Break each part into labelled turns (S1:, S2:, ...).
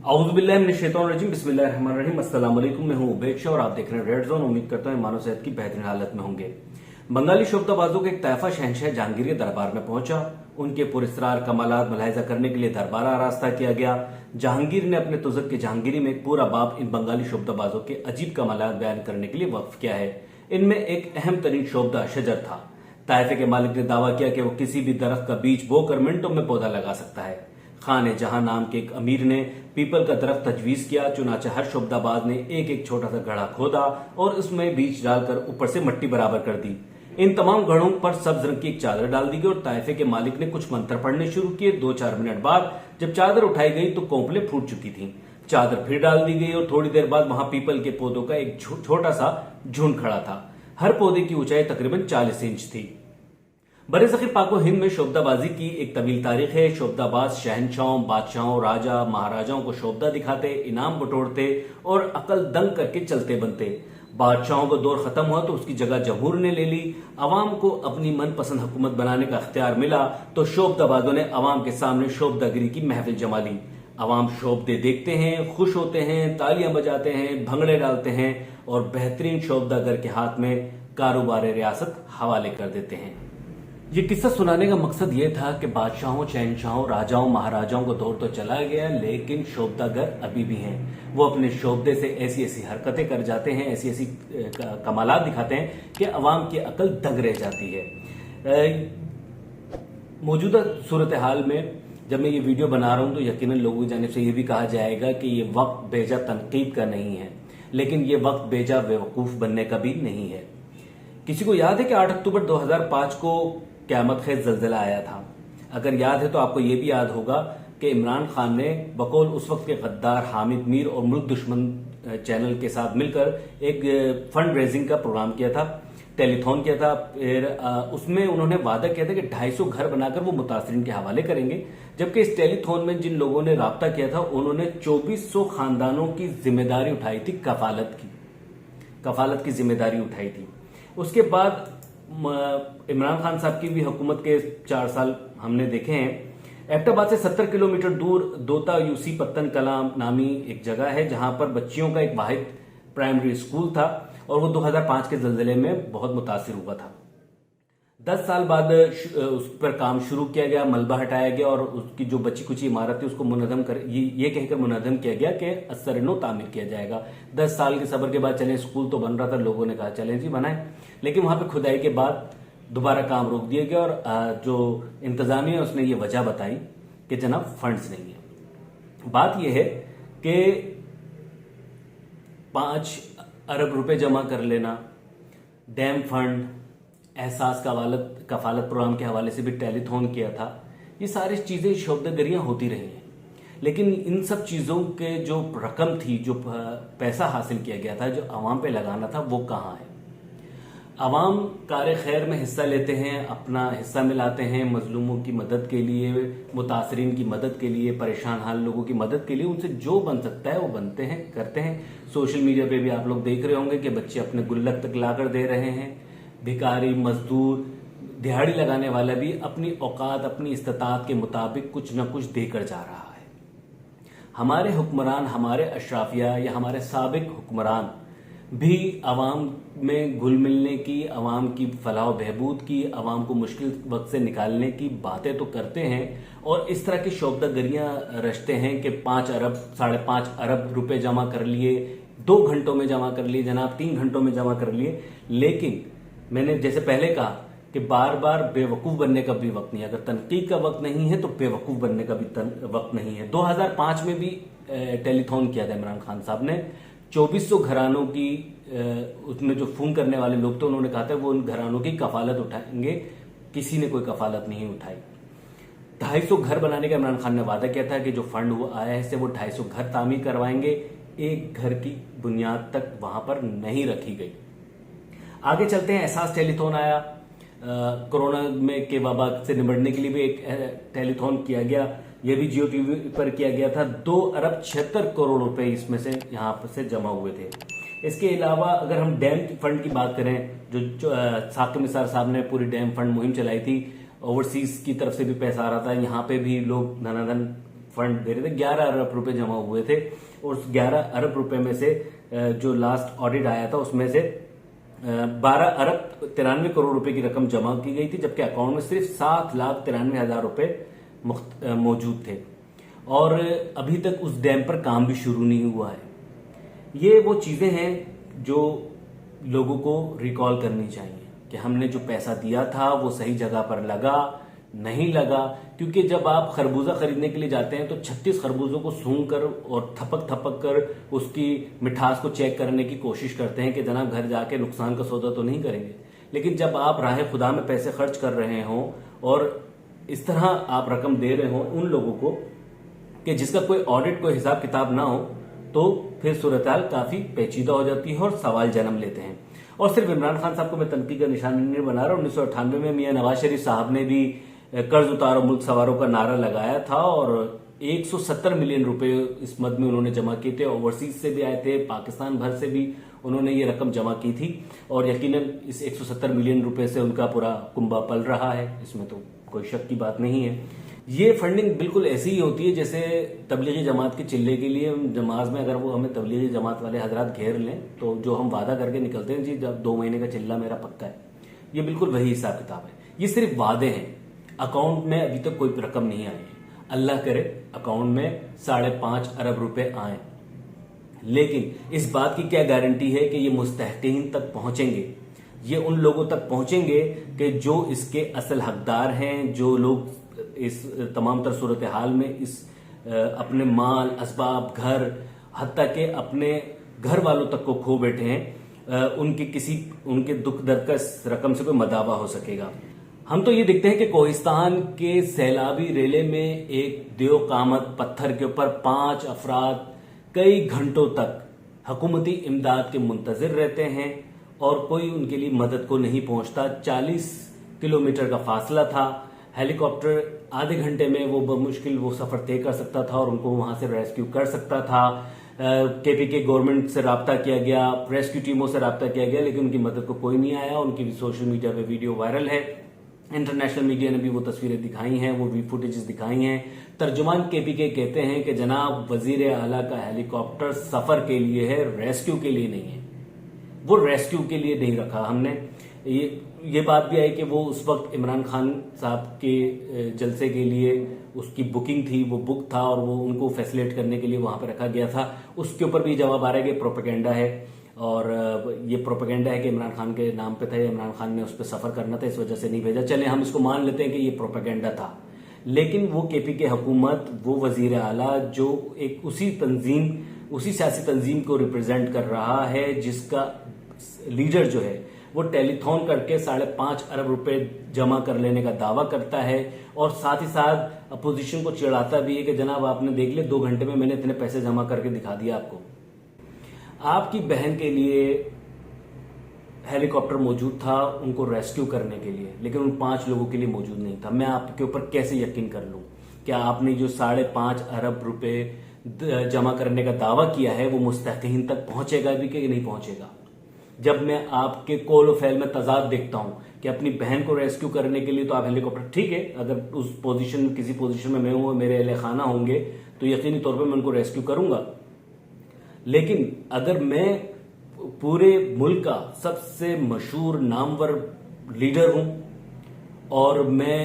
S1: औज़ुबिल्लाहिमिनश्शैतानिर्रजीम बिस्मिल्लाहिर्रहमानिर्रहीम अस्सलाम वालेकुम। मैं हूं उबैद शाह और आप देख रहे हैं रेड जोन। उम्मीद करता हूं मानव सेहत की बेहतरीन हालत में होंगे। बंगाली शोबताबाजों के एक तैफा शहनशाह जहांगीर के दरबार में पहुंचा। उनके पुरस्कार कमालात मुलाहिजा करने के लिए दरबार आरास्ता किया गया। जहांगीर ने अपने तुज़क के जहांगीरी में एक पूरा बाब इन बंगाली शोबताबाजों के अजीब कमालात बयान करने के लिए वक्फ किया है। इनमें एक अहम तरीन शोबदा शजर था। ताइफे के मालिक ने दावा किया कि वो किसी भी दरख्त का बीज बोकर मिनटों में पौधा लगा सकता है। खान जहां नाम के एक अमीर ने पीपल का दरख्त तजवीज किया। चुनाचे हर शोबदाबाज ने एक एक छोटा सा घड़ा खोदा और उसमें बीज डालकर ऊपर से मिट्टी बराबर कर दी। इन तमाम घड़ों पर सब्ज रंग की एक चादर डाल दी गई और ताइफे के मालिक ने कुछ मंत्र पढ़ने शुरू किए। 2-4 मिनट बाद जब चादर उठाई गई तो कोंपलें फूट चुकी थीं। चादर फिर डाल दी गई और थोड़ी देर बाद वहां पीपल के पौधों का एक छोटा सा झुंड खड़ा था। हर पौधे की ऊंचाई तकरीबन 40 इंच थी। बरे-सग़ीर पाक व हिंद में शोबदाबाजी की एक तवील तारीख है। शोबदाबाज शहनशाहों, बादशाहों, राजा महाराजाओं को शोबदा दिखाते, इनाम बटोरते और अकल दंग करके चलते बनते। बादशाहों का दौर खत्म हुआ तो उसकी जगह जमहूर ने ले ली। अवाम को अपनी मनपसंद हुकूमत बनाने का अख्तियार मिला तो शोबदाबाजों ने अवाम के सामने शोबदागिरी की महफिल जमा ली। अवाम शोबदे देखते हैं, खुश होते हैं, तालियां बजाते हैं, भंगड़े डालते हैं और बेहतरीन शोबदागर के हाथ में कारोबार रियासत हवाले कर देते हैं। ये किस्सा सुनाने का मकसद ये था कि बादशाहों, शहनशाहों, राजाओं, महाराजाओं का दौर तो चला गया लेकिन शोबदागर अभी भी हैं। वो अपने शोबदे से ऐसी ऐसी हरकतें कर जाते हैं, ऐसी ऐसी कमालात दिखाते हैं कि अवाम की अकल दंग रह जाती है। मौजूदा सूरत हाल में जब मैं ये वीडियो बना रहा हूं तो यकीनन लोगों की जानिब से ये भी कहा जाएगा कि ये वक्त बेजा तनकीद का नहीं है, लेकिन ये वक्त बेजा बेवकूफ बनने का भी नहीं है। किसी को याद है कि 8 अक्टूबर 2005 को क़यामत खेज ज़ल्ज़ला आया था? अगर याद है तो आपको यह भी याद होगा कि इमरान खान ने बकौल उस वक्त के गद्दार हामिद मीर और मुल्क दुश्मन चैनल के साथ मिलकर एक फंड रेजिंग का प्रोग्राम किया था, टेलीथॉन किया था। फिर उसमें उन्होंने वादा किया था कि 250 घर बनाकर वो मुतासरीन के हवाले करेंगे। जबकि इस टेलीथॉन में जिन लोगों ने राब्ता किया था उन्होंने 2400 खानदानों की जिम्मेदारी उठाई थी, कफालत की जिम्मेदारी उठाई थी। उसके बाद इमरान खान साहब की भी हुकूमत के 4 साल हमने देखे हैं। एबटाबाद से 70 किलोमीटर दूर दोता यूसी पत्तन कलाम नामी एक जगह है जहां पर बच्चियों का एक वाहिद प्राइमरी स्कूल था और वो 2005 के जल्जले में बहुत मुतासिर हुआ था। 10 साल बाद उस पर काम शुरू किया गया, मलबा हटाया गया और उसकी जो बची कुची इमारत थी उसको मुनज़्ज़म कर ये कहकर मुनज़्ज़म किया गया कि असर-ए-नौ तामीर किया जाएगा। 10 साल के सब्र के बाद चलें, स्कूल तो बन रहा था, लोगों ने कहा चलें जी बनाएं, लेकिन वहां पे खुदाई के बाद दोबारा काम रोक दिया गया और जो इंतजामिया है उसने ये वजह बताई कि जनाब फंड्स नहीं है। बात यह है कि 5 अरब रुपए जमा कर लेना, डैम फंड, एहसास कफालत प्रोग्राम के हवाले से भी टेलीथॉन किया था, ये सारी चीजें शोबदागरियां होती रही हैं। लेकिन इन सब चीजों के जो रकम थी, जो पैसा हासिल किया गया था, जो अवाम पे लगाना था, वो कहाँ है? अवाम कार खैर में हिस्सा लेते हैं, अपना हिस्सा मिलाते हैं, मजलूमों की मदद के लिए, मुतासरीन की मदद के लिए, परेशान हाल लोगों की मदद के लिए उनसे जो बन सकता है वो बनते हैं, करते हैं। सोशल मीडिया पे भी आप लोग देख रहे होंगे कि बच्चे अपने गुल्लक तक लाकर दे रहे हैं। भिखारी, मजदूर, दिहाड़ी लगाने वाला भी अपनी औकात, अपनी इस्तात के मुताबिक कुछ न कुछ देकर जा रहा है। हमारे हुक्मरान, हमारे अशराफिया या हमारे साबिक हुक्मरान भी अवाम में घुल मिलने की, अवाम की फलाह बहबूद की, अवाम को मुश्किल वक्त से निकालने की बातें तो करते हैं और इस तरह की शोबदागरियां रचते हैं कि 5 अरब, 5.5 अरब रुपए जमा कर लिए, 2 घंटों में जमा कर लिए जनाब, 3 घंटों में जमा कर लिए। लेकिन मैंने जैसे पहले कहा कि बार बार बेवकूफ बनने का भी वक्त नहीं है। अगर तनकीद का वक्त नहीं है तो बेवकूफ बनने का भी वक्त नहीं है। 2005 में भी टेलीथॉन किया था इमरान खान साहब ने। 2400 घरानों की, उसमें जो फोन करने वाले लोग थे उन्होंने कहा था वो उन घरानों की कफालत उठाएंगे, किसी ने कोई कफालत नहीं उठाई। 250 घर बनाने का इमरान खान ने वादा किया था कि जो फंड वो आया है इससे वो 250 घर तामीर करवाएंगे। एक घर की बुनियाद तक वहां पर नहीं रखी गई। आगे चलते हैं, एहसास टेलीथॉन आया। कोरोना में के वबा से निपटने के लिए भी एक टेलीथॉन किया गया, यह भी जियो टीवी पर किया गया था। 2 अरब 76 करोड़ रुपए इसमें से यहां पर से जमा हुए थे। इसके अलावा अगर हम डैम फंड की बात करें, जो साकिब निसार साहब ने पूरी डैम फंड मुहिम चलाई थी, ओवरसीज की तरफ से भी पैसा आ रहा था, यहाँ पे भी लोग धनाधन फंड दे रहे थे। 11 अरब रुपए जमा हुए थे और उस 11 अरब रुपए में से जो लास्ट ऑडिट आया था उसमें से 12 अरब 93 करोड़ रुपए की रकम जमा की गई थी, जबकि अकाउंट में सिर्फ 7,93,000 रुपए मौजूद थे और अभी तक उस डैम पर काम भी शुरू नहीं हुआ है। ये वो चीजें हैं जो लोगों को रिकॉल करनी चाहिए कि हमने जो पैसा दिया था वो सही जगह पर लगा नहीं लगा। क्योंकि जब आप खरबूजा खरीदने के लिए जाते हैं तो 36 खरबूजों को सूंघ कर और थपक थपक कर उसकी मिठास को चेक करने की कोशिश करते हैं कि जनाब घर जाके नुकसान का सौदा तो नहीं करेंगे। लेकिन जब आप राह खुदा में पैसे खर्च कर रहे हो और इस तरह आप रकम दे रहे हो उन लोगों को कि जिसका कोई ऑडिट कोई हिसाब किताब ना हो, तो फिर सूरत-हाल काफी पेचीदा हो जाती है और सवाल जन्म लेते हैं। और सिर्फ इमरान खान साहब को मैं तनकीद का निशान नहीं बना रहा। 1998 में मियां नवाज शरीफ साहब ने भी कर्ज उतारो मुल्क सवारों का नारा लगाया था और 170 मिलियन रुपए इस मद में उन्होंने जमा किए थे। ओवरसीज से भी आए थे, पाकिस्तान भर से भी उन्होंने ये रकम जमा की थी और यकीनन इस 170 मिलियन रुपए से उनका पूरा कुंबा पल रहा है, इसमें तो कोई शक की बात नहीं है। ये फंडिंग बिल्कुल ऐसी ही होती है जैसे तबलीगी जमात के चिल्ले के लिए नमाज में अगर वो हमें तबलीगी जमात वाले हजरात घेर लें तो जो हम वादा करके निकलते हैं जी जब 2 महीने का चिल्ला मेरा पक्का है, ये बिल्कुल वही हिसाब किताब है। ये सिर्फ वादे हैं, अकाउंट में अभी तक कोई रकम नहीं आई है। अल्लाह करे अकाउंट में 5.5 अरब रुपए आए, लेकिन इस बात की क्या गारंटी है कि ये मुस्तहकीन तक पहुंचेंगे? ये उन लोगों तक पहुंचेंगे कि जो इसके असल हकदार हैं, जो लोग इस तमाम तर सूरत हाल में इस अपने माल असबाब घर हत्ता के अपने घर वालों तक को खो बैठे हैं, उनके दुख दर्द का इस रकम से कोई मदावा हो सकेगा। हम तो ये देखते हैं कि कोहिस्तान के सैलाबी रेले में एक देव कामत पत्थर के ऊपर 5 अफराद कई घंटों तक हुकूमती इमदाद के मुंतजिर रहते हैं और कोई उनके लिए मदद को नहीं पहुंचता। 40 किलोमीटर का फासला था, हेलीकॉप्टर आधे घंटे में वो बमुश्किल वो सफर तय कर सकता था और उनको वहां से रेस्क्यू कर सकता था। केपीके गवर्नमेंट से राब्ता किया गया, रेस्क्यू टीमों से राब्ता किया गया, लेकिन उनकी मदद को कोई नहीं आया। उनकी भी सोशल मीडिया पे वीडियो वायरल है, इंटरनेशनल मीडिया ने भी वो तस्वीरें दिखाई हैं, वो फुटेजेस दिखाई हैं। तर्जुमान केपीके कहते हैं कि जनाब वजीर आला का हेलीकॉप्टर सफर के लिए है, रेस्क्यू के लिए नहीं है। वो रेस्क्यू के लिए नहीं रखा हमने। ये बात भी आई कि वो उस वक्त इमरान खान साहब के जलसे के लिए उसकी बुकिंग थी, वो बुक था और वो उनको फैसिलिटेट करने के लिए वहां पर रखा गया था। उसके ऊपर भी जवाब आ रहा है कि प्रोपेगेंडा है और ये प्रोपेगेंडा है कि इमरान खान के नाम पे था, इमरान खान ने उस पर सफर करना था, इस वजह से नहीं भेजा। चले हम इसको मान लेते हैं कि ये प्रोपेगेंडा था, लेकिन वो केपीके हुकूमत, वो वजीर आला जो एक उसी सियासी तंजीम को रिप्रेजेंट कर रहा है, जिसका लीडर जो है वो टेलीथॉन करके 5.5 अरब रुपए जमा कर लेने का दावा करता है और साथ ही साथ अपोजिशन को चिढ़ाता भी है कि जनाब आपने देख लिया 2 घंटे में मैंने इतने पैसे जमा करके दिखा दिया आपको। आपकी बहन के लिए हेलीकॉप्टर मौजूद था उनको रेस्क्यू करने के लिए, लेकिन उन 5 लोगों के लिए मौजूद नहीं था। मैं आपके ऊपर कैसे यकीन कर लूं क्या आपने जो 5.5 अरब रुपए जमा करने का दावा किया है वो मुस्तहकीन तक पहुंचेगा भी कि नहीं पहुंचेगा? जब मैं आपके कौल फैल में तजाद देखता हूं कि अपनी बहन को रेस्क्यू करने के लिए तो आप हेलीकॉप्टर, ठीक है, अगर उस पोजीशन किसी पोजीशन में मैं हूं, मेरे अहले खाना होंगे तो यकीनी तौर पे मैं उनको रेस्क्यू करूंगा। लेकिन अगर मैं पूरे मुल्क का सबसे मशहूर नामवर लीडर हूं और मैं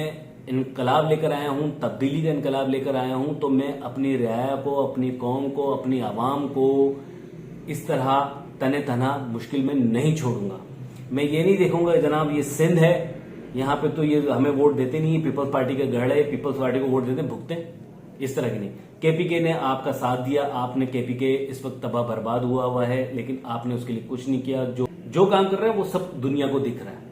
S1: इनकलाब लेकर आया हूं, तब्दीली का इनकलाब लेकर आया हूं, तो मैं अपनी रियाया को, अपनी कौम को, अपनी आवाम को इस तरह तने तना मुश्किल में नहीं छोड़ूंगा। मैं ये नहीं देखूंगा जनाब ये सिंध है, यहां पे तो ये हमें वोट देते नहीं, पीपल्स पार्टी का गढ़ है, पीपल्स पार्टी को वोट देते भुगते, इस तरह की नहीं। केपीके ने आपका साथ दिया, आपने केपीके इस वक्त तबाह बर्बाद हुआ है, लेकिन आपने उसके लिए कुछ नहीं किया। जो काम कर रहे हैं वो सब दुनिया को दिख रहा है,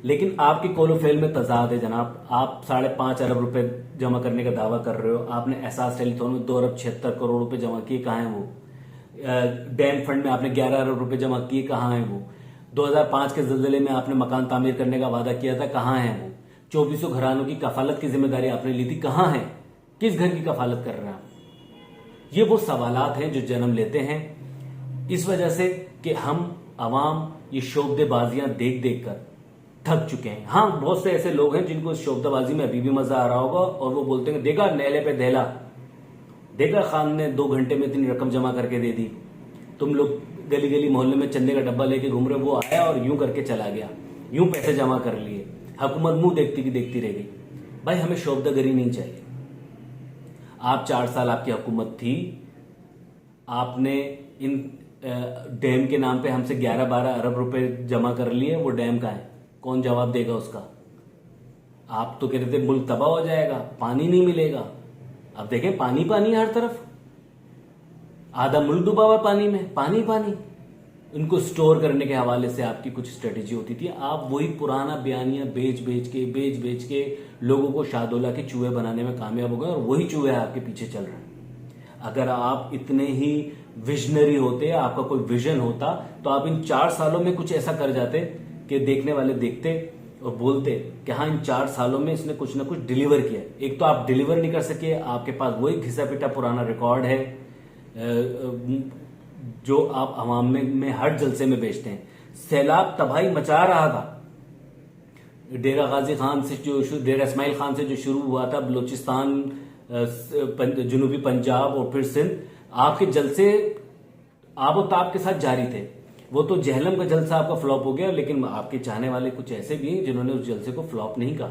S1: लेकिन आपकी कौलो फेल में तजाद है जनाब। आप 5.5 अरब रुपए जमा करने का दावा कर रहे हो, आपने एहसास टेलीथॉन में 2 अरब 76 करोड़ रुपए जमा किए, कहां है वो? डैम फंड में आपने 11 अरब रुपए जमा किए, कहां है वो? 2005 के जल्जले में आपने मकान तामीर करने का वादा किया था, कहां है वो? 2400 घरानों की कफालत की जिम्मेदारी आपने ली थी, कहां है? किस घर की कफालत कर रहे हैं आप? ये वो सवालात हैं जो जन्म लेते हैं इस वजह से कि हम अवाम ये शोबदेबाजियां देख देख कर थक चुके हैं। हाँ, बहुत से ऐसे लोग हैं जिनको इस शोबदाबाजी में अभी भी मजा आ रहा होगा और वो बोलते हैं देखा नेले पे दहला, देखा खान ने 2 घंटे में इतनी रकम जमा करके दे दी, तुम लोग गली गली मोहल्ले में चंदे का डब्बा लेके घूम रहे, वो आया और यूं करके चला गया, यूं पैसे जमा कर लिए, हुकूमत मुंह देखती की देखती रह गई। भाई हमें शोबदागरी नहीं चाहिए। आप 4 साल आपकी हुकूमत थी, आपने इन डैम के नाम पे हमसे 11-12 अरब रुपए जमा कर लिए, वो डैम का है, कौन जवाब देगा उसका? आप तो कहते थे मुल्क तबाह हो जाएगा, पानी नहीं मिलेगा। अब देखें पानी पानी हर तरफ, आधा मुल्क डूबा हुआ पानी में, पानी पानी। इनको स्टोर करने के हवाले से आपकी कुछ स्ट्रेटेजी होती थी, आप वही पुराना बयानिया बेच बेच के लोगों को शाहदौला के चूहे बनाने में कामयाब हो गए और वही चूहे आपके पीछे चल रहे हैं। अगर आप इतने ही विजनरी होते, आपका कोई विजन होता, तो आप इन 4 सालों में कुछ ऐसा कर जाते कि देखने वाले देखते और बोलते कि हाँ इन 4 सालों में इसने कुछ ना कुछ डिलीवर किया। एक तो आप डिलीवर नहीं कर सके, आपके पास वही घिसा पिटा पुराना रिकॉर्ड है जो आप अवाम में हर जलसे में बेचते हैं। सैलाब तबाही मचा रहा था, डेरा गाजी खान से जो डेरा इस्माइल खान से जो शुरू हुआ था, बलूचिस्तान, जनूबी पंजाब और फिर सिंध, आपके जलसे आबोताब के साथ जारी थे। वो तो जहलम का जलसा आपका फ्लॉप हो गया, लेकिन आपके चाहने वाले कुछ ऐसे भी हैं जिन्होंने उस जलसे को फ्लॉप नहीं कहा।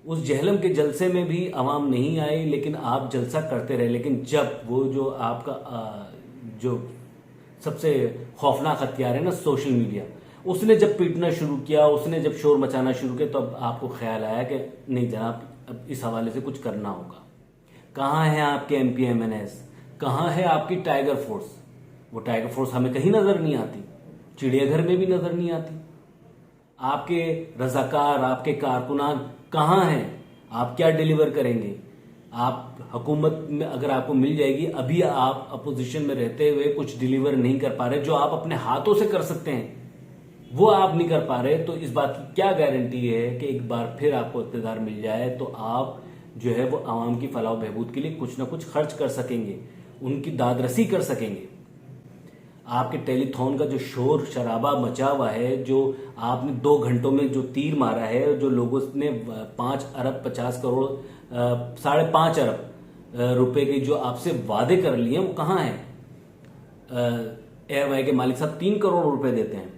S1: उस जहलम के जलसे में भी अवाम नहीं आई, लेकिन आप जलसा करते रहे। लेकिन जब वो जो आपका जो सबसे खौफनाक हथियार है ना, सोशल मीडिया, उसने जब पीटना शुरू किया, उसने जब शोर मचाना शुरू किया, तो अब आपको ख्याल आया कि नहीं जनाब, अब इस हवाले से कुछ करना होगा। कहाँ है आपके MP MNS, कहाँ है आपकी टाइगर फोर्स? वो टाइगर फोर्स हमें कहीं नजर नहीं आती, चिड़ियाघर में भी नजर नहीं आती। आपके रजाकार, आपके कारकुनान कहाँ हैं? आप क्या डिलीवर करेंगे? आप हुकूमत में अगर आपको मिल जाएगी, अभी आप अपोजिशन में रहते हुए कुछ डिलीवर नहीं कर पा रहे, जो आप अपने हाथों से कर सकते हैं वो आप नहीं कर पा रहे, तो इस बात की क्या गारंटी है कि एक बार फिर आपको इक़्तिदार मिल जाए तो आप जो है वो आवाम की फलाह बहबूद के लिए कुछ ना कुछ खर्च कर सकेंगे, उनकी दादरसी कर सकेंगे। आपके टेलीथॉन का जो शोर शराबा मचा हुआ है, जो आपने 2 घंटों में जो तीर मारा है, जो लोगों ने 5 अरब 50 करोड़ 5.5 अरब रुपए के जो आपसे वादे कर लिए, वो कहाँ है? एयरवाई के मालिक साहब 3 करोड़ रुपए देते हैं।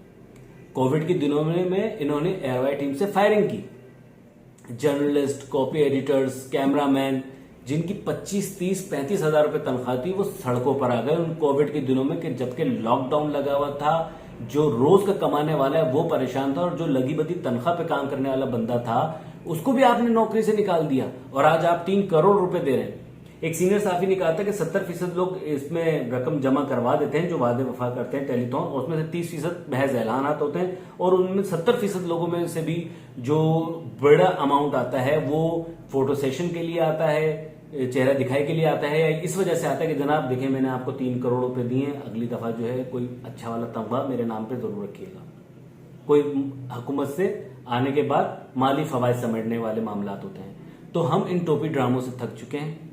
S1: कोविड के दिनों में इन्होंने एयरवाई टीम से फायरिंग की। जर्नलिस्ट, कॉपी एडिटर्स, कैमरामैन, जिनकी 25, 30, 35 हजार रुपए तनख्वाह थी, वो सड़कों पर आ गए उन कोविड के दिनों में, कि जबकि लॉकडाउन लगा हुआ था। जो रोज का कमाने वाला है वो परेशान था, और जो लगी बदी तनख्वाह पे काम करने वाला बंदा था उसको भी आपने नौकरी से निकाल दिया, और आज आप 3 करोड़ रुपए दे रहे हैं। एक सीनियर साफी ने कहा था कि 70% लोग इसमें रकम जमा करवा देते हैं जो वादे वफा करते हैं टेलीथॉन, और उसमें से 30% महज ऐलानात होते हैं, और उनमें 70% लोगों में से भी जो बड़ा अमाउंट आता है वो फोटो सेशन के लिए आता है, चेहरा दिखाई के लिए आता है, या इस वजह से आता है कि जनाब देखें मैंने आपको 3 करोड़ रुपए दिए हैं, अगली दफा जो है कोई अच्छा वाला तनख्वाह मेरे नाम पे जरूर रखिएगा। कोई हुकूमत से आने के बाद माली फवायद समझने वाले मामला होते हैं। तो हम इन टोपी ड्रामों से थक चुके हैं,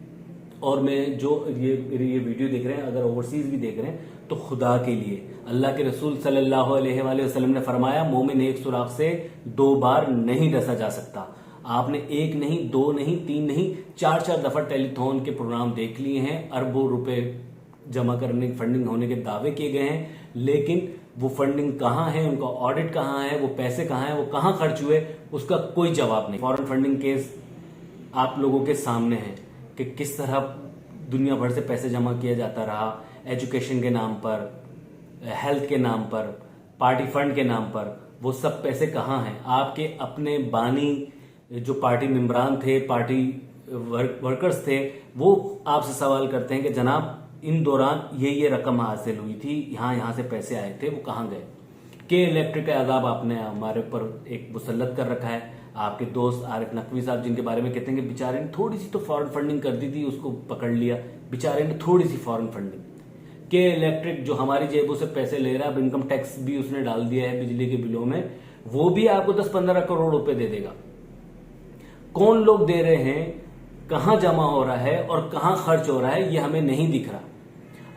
S1: और मैं जो ये वीडियो देख रहे हैं, अगर ओवरसीज भी देख रहे हैं, तो खुदा के लिए, अल्लाह के रसूल सल्लल्लाहु अलैहि वसल्लम ने फरमाया, मोमिन एक सुराख से 2 बार नहीं डसा जा सकता। आपने 1 नहीं, 2 नहीं, 3 नहीं, 4-4 दफा टेलीथॉन के प्रोग्राम देख लिए हैं, अरबों रुपए जमा करने, फंडिंग होने के दावे किए गए हैं, लेकिन वो फंडिंग कहाँ है, उनका ऑडिट कहाँ है, वो पैसे कहाँ है, वो कहाँ खर्च हुए, उसका कोई जवाब नहीं। फॉरेन फंडिंग केस आप लोगों के सामने है कि किस तरह दुनिया भर से पैसे जमा किया जाता रहा, एजुकेशन के नाम पर, हेल्थ के नाम पर, पार्टी फंड के नाम पर। वो सब पैसे कहाँ हैं? आपके अपने बानी जो पार्टी मेंबरान थे, पार्टी वर्कर्स थे, वो आपसे सवाल करते हैं कि जनाब इन दौरान ये रकम हासिल हुई थी, यहाँ से पैसे आए थे, वो कहाँ गए? के इलेक्ट्रिक का अजाब आपने हमारे ऊपर एक मुसल्लत कर रखा है। आपके दोस्त आरिफ नकवी साहब, जिनके बारे में कहते हैं कि बेचारे ने थोड़ी सी तो फॉरेन फंडिंग कर दी थी, उसको पकड़ लिया, बेचारे ने थोड़ी सी फॉरेन फंडिंग। के इलेक्ट्रिक जो हमारी जेबों से पैसे ले रहा है, अब इनकम टैक्स भी उसने डाल दिया है बिजली के बिलों में, वो भी आपको 10-15 करोड़ रुपए दे देगा। कौन लोग दे रहे हैं, कहां जमा हो रहा है और कहां खर्च हो रहा है, ये हमें नहीं दिख रहा।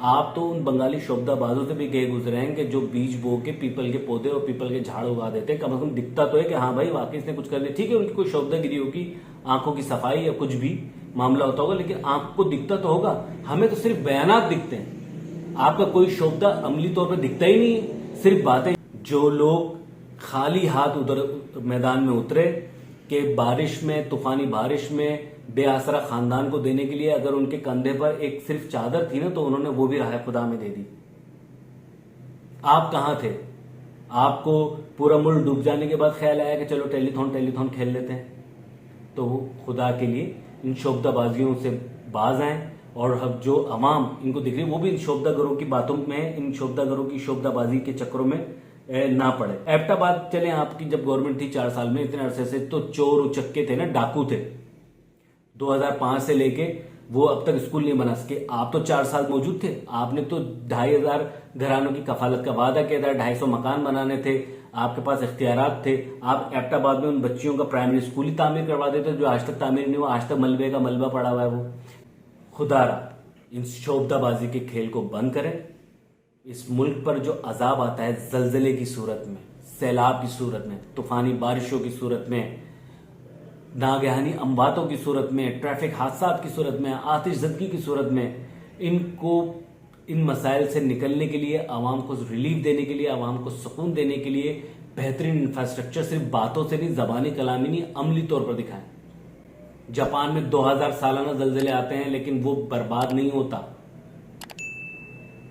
S1: आप तो उन बंगाली शोभदाबाजों से भी गए गुजरे हैं कि जो बीज बो के पीपल के पौधे और पीपल के झाड़ उगा देते हैं। कम से कम दिखता तो है कि हाँ भाई वाकई इसने कुछ कर दिया। ठीक है, उनकी कोई शोभदागिरी होगी, आंखों की सफाई या कुछ भी मामला होता होगा, लेकिन आंख को दिखता तो होगा। हमें तो सिर्फ बयानात दिखते हैं, आपका कोई शोभदा अमली तौर पर दिखता ही नहीं है, सिर्फ बातें। जो लोग खाली हाथ उधर मैदान में उतरे कि बारिश में, तूफानी बारिश में बेआसरा खानदान को देने के लिए अगर उनके कंधे पर एक सिर्फ चादर थी ना, तो उन्होंने वो भी राह खुदा में दे दी। आप कहां थे? आपको पूरा मुल्क डूब जाने के बाद ख्याल आया कि चलो टेलीथॉन खेल लेते हैं। तो खुदा के लिए इन शोभदाबाजियों से बाज आए, और अब जो अवाम इनको दिख रही है वो भी इन शोभदागरों की बातों में, इन शोभदागरों की शोभदाबाजी के चक्करों में ना पड़े। एबटाबाद चले, आपकी जब गवर्नमेंट थी 4 साल में, इतने अरसे से तो चोर उचक्के थे ना, डाकू थे। 2005 से लेके वो अब तक स्कूल नहीं बना सके। आप तो 4 साल मौजूद थे, आपने तो 2500 घरानों की कफालत का वादा किया था, 250 मकान बनाने थे, आपके पास इख्तियारात थे। आप एबटाबाद में उन बच्चियों का प्राइमरी स्कूल ही तामीर करवा देते जो आज तक तामीर नहीं हुआ, आज तक मलबे का मलबा पड़ा हुआ है। वो खुदारा इन शोभदाबाजी के खेल को बंद करें। इस मुल्क पर जो अजाब आता है जलजले की सूरत में, सैलाब की सूरत में, तूफानी बारिशों की सूरत में, नागहानी अम्बातों की सूरत में, ट्रैफिक हादसात की सूरत में, आतिशज़दगी की सूरत में, इन मसाइल से निकलने के लिए, आवाम को रिलीफ देने के लिए, आवाम को सुकून देने के लिए बेहतरीन इंफ्रास्ट्रक्चर सिर्फ बातों से नहीं, जबानी कलामी नहीं, अमली तौर पर दिखाएं। जापान में 2000 सालाना जलजले आते हैं, लेकिन वो बर्बाद नहीं होता,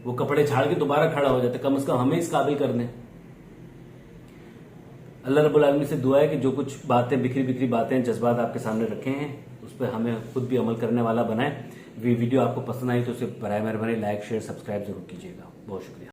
S1: वो कपड़े झाड़ के दोबारा खड़ा हो जाता है। कम से कम हमें इस काबिल कर दें। अल्लाह रब्बुल आलमीन से दुआ है कि जो कुछ बातें, बिखरी बिखरी बातें, जज्बात आपके सामने रखे हैं, उस पर हमें खुद भी अमल करने वाला बनाए। वीडियो आपको पसंद आई तो उसे बराए मेहरबानी लाइक, शेयर, सब्सक्राइब जरूर कीजिएगा। बहुत शुक्रिया।